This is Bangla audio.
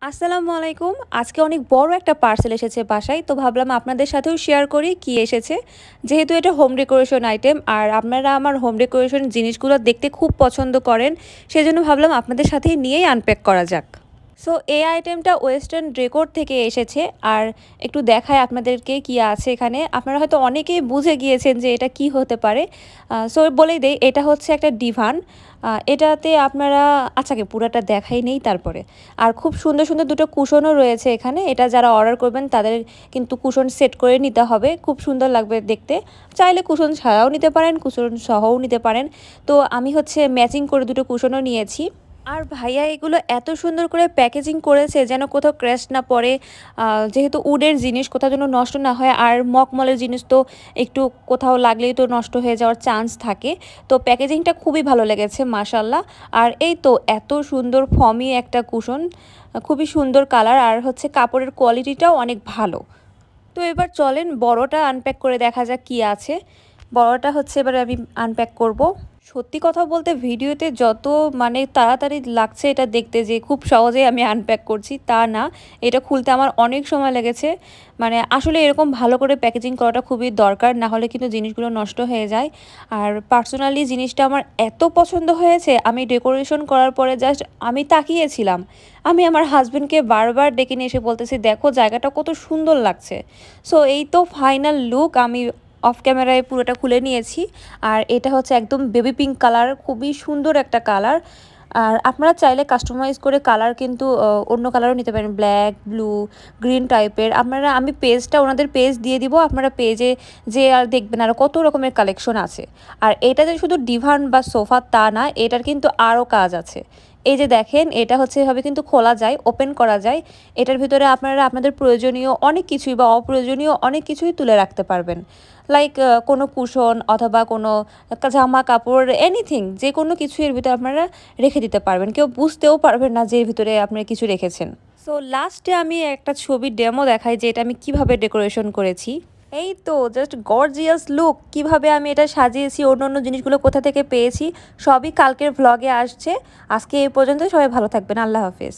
আসসালামু আলাইকুম। আজকে অনেক বড় একটা পার্সেল এসেছে বাসায়। তো ভাবলাম আপনাদের সাথেও শেয়ার করি কি এসেছে। যেহেতু এটা হোম ডেকোরেশন আইটেম আর আপনারা আমার হোম ডেকোরেশন জিনিসগুলো দেখতে খুব পছন্দ করেন। সেজন্য ভাবলাম আপনাদের সাথেই নিয়েই আনপ্যাক করা যাক। সো এই আইটেমটা ওয়েস্টার্ন ডেকোর থেকে এসেছে। আর একটু দেখায় আপনাদেরকে কি আছে এখানে। আপনারা হয়তো অনেকেই বুঝে গিয়েছেন যে এটা কি হতে পারে। সো বলেই দেই, এটা হচ্ছে একটা ডিভান। এটাতে আপনারা আচ্ছাকে পুরাটা দেখাই নেই তারপরে। আর খুব সুন্দর সুন্দর দুটো কুশনও রয়েছে এখানে। এটা যারা অর্ডার করবেন তাদের কিন্তু কুশন সেট করে নিতে হবে, খুব সুন্দর লাগবে দেখতে। চাইলে কুশন ছাড়াও নিতে পারেন, কুশন সহও নিতে পারেন। তো আমি হচ্ছে ম্যাচিং করে দুটো কুশনও নিয়েছি। আর ভাইয়া এগুলো এত সুন্দর করে প্যাকেজিং করেছে যেন কোথাও ক্র্যাশ না পড়ে। যেহেতু উডের জিনিস কোথাও যেন নষ্ট না হয়, আর মখমলের জিনিস তো একটু কোথাও লাগলেই তো নষ্ট হয়ে যাওয়ার চান্স থাকে। তো প্যাকেজিংটা খুবই ভালো লেগেছে মাশাল্লাহ। আর এই তো এত সুন্দর ফর্মি একটা কুশন, খুবই সুন্দর কালার, আর হচ্ছে কাপড়ের কোয়ালিটিটাও অনেক ভালো। তো এবার চলেন বড়টা আনপ্যাক করে দেখা যাক কি আছে। বড়টা হচ্ছে এবার আমি আনপ্যাক করব। সত্যি কথা বলতে ভিডিওতে যত তাড়াতাড়ি লাগছে এটা দেখতে যে খুব সহজেই আমি আনপ্যাক করছি, তা না। এটা খুলতে আমার অনেক সময় লেগেছে। আসলে এরকম ভালো করে প্যাকেজিং করাটা খুবই দরকার, না হলে কিন্তু জিনিসগুলো নষ্ট হয়ে যায়। আর পার্সোনালি জিনিসটা আমার এত পছন্দ হয়েছে, আমি ডেকোরেশন করার পরে জাস্ট আমি তাকিয়েছিলাম। আমি আমার হাজব্যান্ডকে বারবার ডেকে নিয়ে এসে বলতেছি, দেখো জায়গাটা কত সুন্দর লাগছে। সো এই তো ফাইনাল লুক। আমি অফ ক্যামেরায় পুরোটা খুলে নিয়েছি। আর এটা হচ্ছে একদম বেবি পিঙ্ক কালার, খুবই সুন্দর একটা কালার। আর আপনারা চাইলে কাস্টমাইজ করে কালার কিন্তু অন্য কালারও নিতে পারেন, ব্ল্যাক, ব্লু, গ্রিন টাইপের। আমি পেজটা ওনাদের পেজ দিয়ে দিব, আপনারা পেজে যে আর দেখবেন আর কত রকমের কালেকশন আছে। আর এটা যে শুধু ডিভান বা সোফা তা না, এটার কিন্তু আরও কাজ আছে। এই যে দেখেন, এটা হচ্ছে এভাবে কিন্তু খোলা যায়, ওপেন করা যায়। এটার ভিতরে আপনারা আপনাদের প্রয়োজনীয় অনেক কিছুই বা অপ্রয়োজনীয় অনেক কিছুই তুলে রাখতে পারবেন। লাইক কোনো কুশন অথবা কোনো জামা কাপড়, এনিথিং, যে কোনো কিছু এর ভিতরে আপনারা রেখে দিতে পারবেন। কেউ বুঝতেও পারবেন না যে এর ভিতরে আপনারা কিছু রেখেছেন। সো লাস্টে আমি একটা ছবির ডেমো দেখাই যে এটা আমি কিভাবে ডেকোরেশন করেছি। এই তো জাস্ট গর্জিয়াস লুক। কিভাবে আমি এটা সাজিয়েছি, অন্য অন্য জিনিসগুলো কোথা থেকে পেয়েছি, সবই কালকের ভ্লগে আসছে। আজকে এই পর্যন্ত, সবাই ভালো থাকবেন। আল্লাহ হাফেজ।